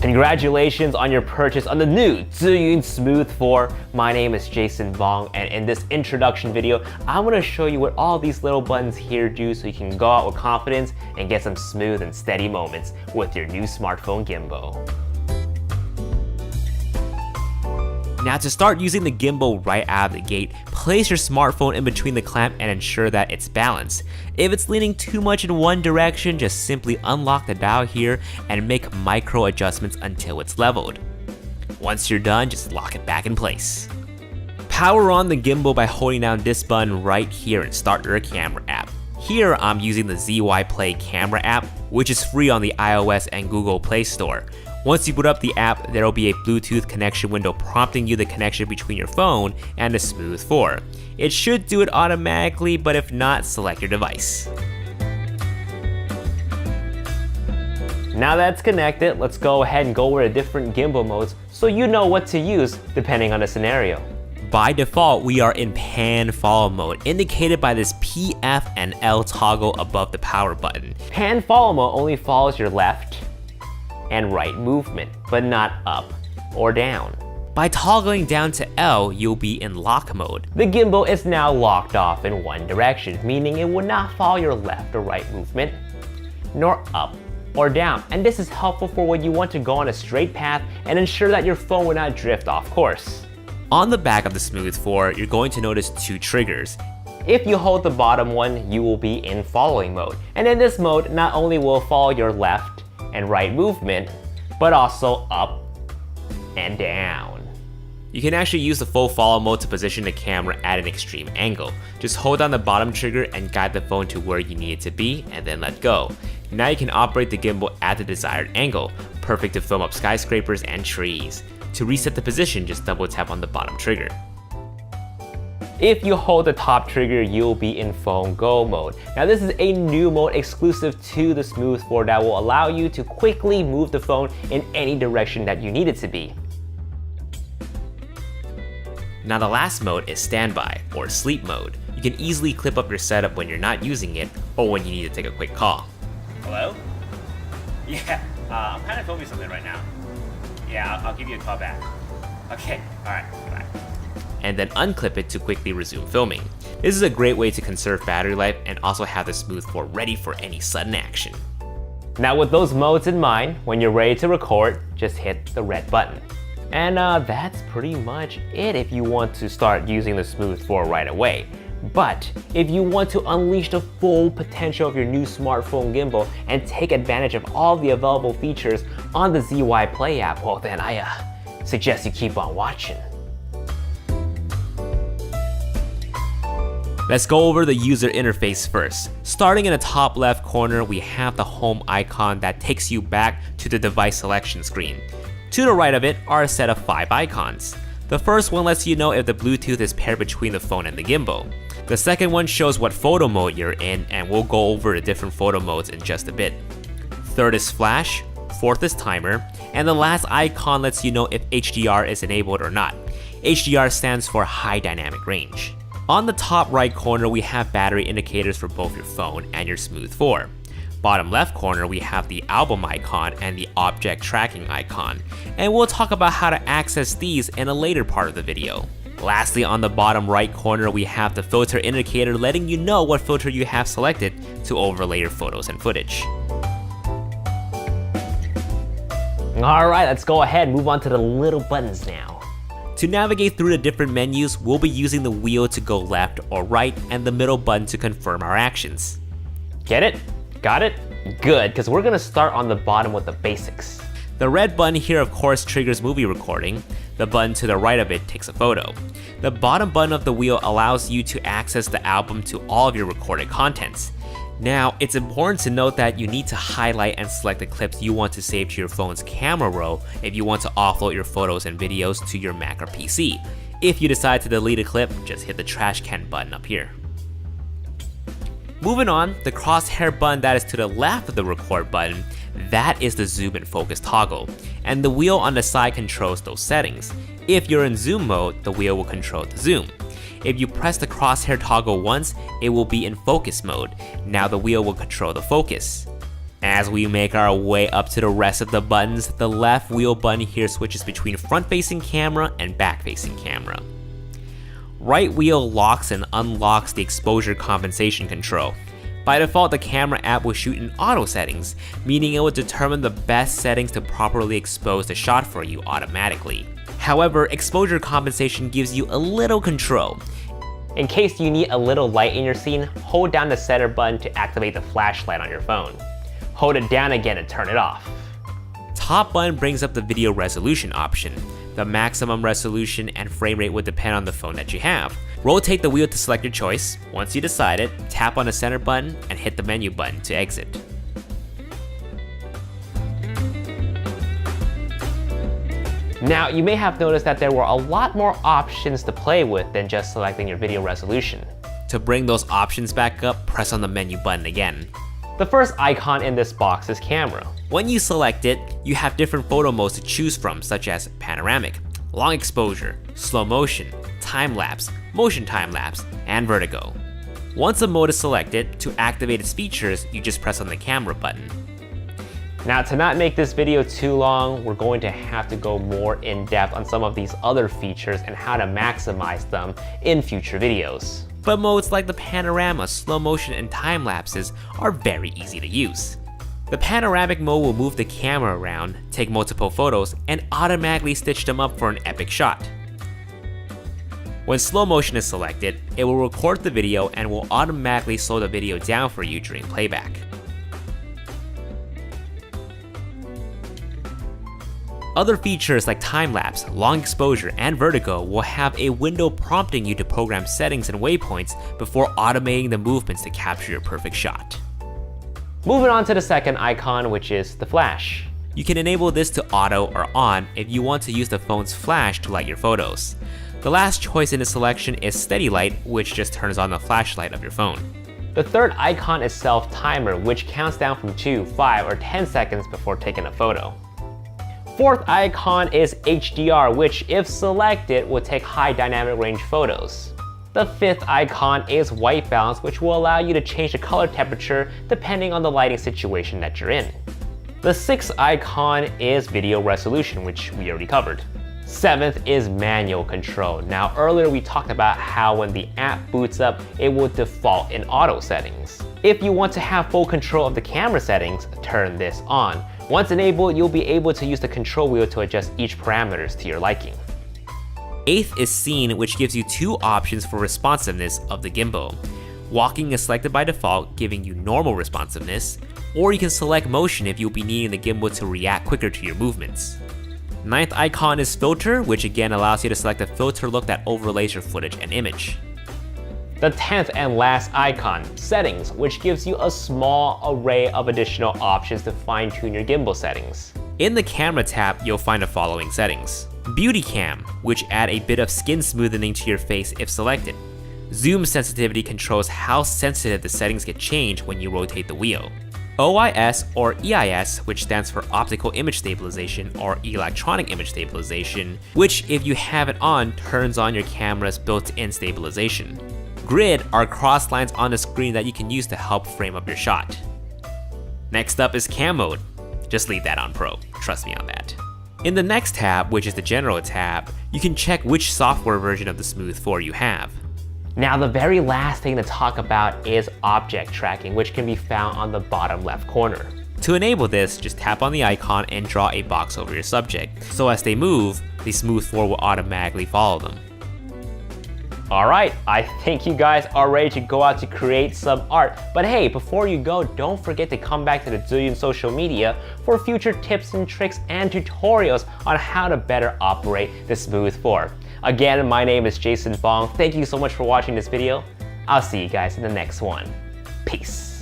Congratulations on your purchase on the new ZHIYUN Smooth 4. My name is Jason Bong, and in this introduction video, I'm going to show you what all these little buttons here do so you can go out with confidence and get some smooth and steady moments with your new smartphone gimbal. Now, to start using the gimbal right out of the gate, place your smartphone in between the clamp and ensure that it's balanced. If it's leaning too much in one direction, just simply unlock the dial here and make micro adjustments until it's leveled. Once you're done, just lock it back in place. Power on the gimbal by holding down this button right here and start your camera app. Here I'm using the ZHIYUN camera app, which is free on the iOS and Google Play Store. Once you boot up the app, there will be a Bluetooth connection window prompting you the connection between your phone and the Smooth 4. It should do it automatically, but if not, select your device. Now that's connected, let's go ahead and go over the different gimbal modes so you know what to use depending on the scenario. By default, we are in pan follow mode, indicated by this P, F, and L toggle above the power button. Pan follow mode only follows your left and right movement, but not up or down. By toggling down to L, you'll be in lock mode. The gimbal is now locked off in one direction, meaning it will not follow your left or right movement, nor up or down. And this is helpful for when you want to go on a straight path and ensure that your phone will not drift off course. On the back of the Smooth 4, you're going to notice two triggers. If you hold the bottom one, you will be in following mode. And in this mode, not only will it follow your left and right movement, but also up and down. You can actually use the full follow mode to position the camera at an extreme angle. Just hold down the bottom trigger and guide the phone to where you need it to be, and then let go. Now you can operate the gimbal at the desired angle, perfect to film up skyscrapers and trees. To reset the position, just double tap on the bottom trigger. If you hold the top trigger, you'll be in phone go mode. Now this is a new mode exclusive to the Smooth 4 that will allow you to quickly move the phone in any direction that you need it to be. Now the last mode is standby or sleep mode. You can easily clip up your setup when you're not using it or when you need to take a quick call. Hello? Yeah, I'm kind of filming something right now. Yeah, I'll give you a call back. Okay, alright, bye. And then unclip it to quickly resume filming. This is a great way to conserve battery life and also have the Smooth 4 ready for any sudden action. Now with those modes in mind, when you're ready to record, just hit the red button. And that's pretty much it if you want to start using the Smooth 4 right away. But if you want to unleash the full potential of your new smartphone gimbal and take advantage of all the available features on the ZHIYUN app, well then I suggest you keep on watching. Let's go over the user interface first. Starting in the top left corner, we have the home icon that takes you back to the device selection screen. To the right of it are a set of 5 icons. The first one lets you know if the Bluetooth is paired between the phone and the gimbal. The second one shows what photo mode you're in, and we'll go over the different photo modes in just a bit. Third is flash, fourth is timer, and the last icon lets you know if HDR is enabled or not. HDR stands for high dynamic range. On the top right corner, we have battery indicators for both your phone and your Smooth 4. Bottom left corner, we have the album icon and the object tracking icon, and we'll talk about how to access these in a later part of the video. Lastly, on the bottom right corner, we have the filter indicator letting you know what filter you have selected to overlay your photos and footage. Alright, let's go ahead and move on to the little buttons now. To navigate through the different menus, we'll be using the wheel to go left or right and the middle button to confirm our actions. Get it? Got it? Good, because we're gonna start on the bottom with the basics. The red button here of course triggers movie recording. The button to the right of it takes a photo. The bottom button of the wheel allows you to access the album to all of your recorded contents. Now, it's important to note that you need to highlight and select the clips you want to save to your phone's camera roll if you want to offload your photos and videos to your Mac or PC. If you decide to delete a clip, just hit the trash can button up here. Moving on, the crosshair button that is to the left of the record button, that is the zoom and focus toggle, and the wheel on the side controls those settings. If you're in zoom mode, the wheel will control the zoom. If you press the crosshair toggle once, it will be in focus mode. Now the wheel will control the focus. As we make our way up to the rest of the buttons, the left wheel button here switches between front-facing camera and back-facing camera. Right wheel locks and unlocks the exposure compensation control. By default, the camera app will shoot in auto settings, meaning it will determine the best settings to properly expose the shot for you automatically. However, exposure compensation gives you a little control. In case you need a little light in your scene, hold down the center button to activate the flashlight on your phone. Hold it down again to turn it off. Top button brings up the video resolution option. The maximum resolution and frame rate would depend on the phone that you have. Rotate the wheel to select your choice. Once you decide it, tap on the center button and hit the menu button to exit. Now, you may have noticed that there were a lot more options to play with than just selecting your video resolution. To bring those options back up, press on the menu button again. The first icon in this box is camera. When you select it, you have different photo modes to choose from, such as panoramic, long exposure, slow motion, time-lapse, motion time-lapse, and vertigo. Once a mode is selected, to activate its features, you just press on the camera button. Now, to not make this video too long, we're going to have to go more in depth on some of these other features and how to maximize them in future videos. But modes like the panorama, slow motion, and time lapses are very easy to use. The panoramic mode will move the camera around, take multiple photos, and automatically stitch them up for an epic shot. When slow motion is selected, it will record the video and will automatically slow the video down for you during playback. Other features like time-lapse, long exposure, and vertigo will have a window prompting you to program settings and waypoints before automating the movements to capture your perfect shot. Moving on to the second icon, which is the flash. You can enable this to auto or on if you want to use the phone's flash to light your photos. The last choice in the selection is steady light, which just turns on the flashlight of your phone. The third icon is self-timer, which counts down from 2, 5, or 10 seconds before taking a photo. Fourth icon is HDR, which if selected will take high dynamic range photos. The fifth icon is white balance, which will allow you to change the color temperature depending on the lighting situation that you're in. The sixth icon is video resolution, which we already covered. Seventh is manual control. Now, earlier we talked about how when the app boots up, it will default in auto settings. If you want to have full control of the camera settings, turn this on. Once enabled, you'll be able to use the control wheel to adjust each parameters to your liking. Eighth is scene, which gives you two options for responsiveness of the gimbal. Walking is selected by default, giving you normal responsiveness, or you can select motion if you'll be needing the gimbal to react quicker to your movements. Ninth icon is filter, which again allows you to select a filter look that overlays your footage and image. The 10th and last icon, settings, which gives you a small array of additional options to fine-tune your gimbal settings. In the camera tab, you'll find the following settings. Beauty cam, which add a bit of skin smoothing to your face if selected. Zoom sensitivity controls how sensitive the settings get changed when you rotate the wheel. OIS or EIS, which stands for optical image stabilization or electronic image stabilization, which if you have it on, turns on your camera's built-in stabilization. Grid are cross lines on the screen that you can use to help frame up your shot. Next up is cam mode. Just leave that on Pro, trust me on that. In the next tab, which is the general tab, you can check which software version of the Smooth 4 you have. Now the very last thing to talk about is object tracking, which can be found on the bottom left corner. To enable this, just tap on the icon and draw a box over your subject, so as they move, the Smooth 4 will automatically follow them. Alright, I think you guys are ready to go out to create some art. But hey, before you go, don't forget to come back to the ZHIYUN social media for future tips and tricks and tutorials on how to better operate the Smooth 4. Again, my name is Jason Fong. Thank you so much for watching this video. I'll see you guys in the next one. Peace.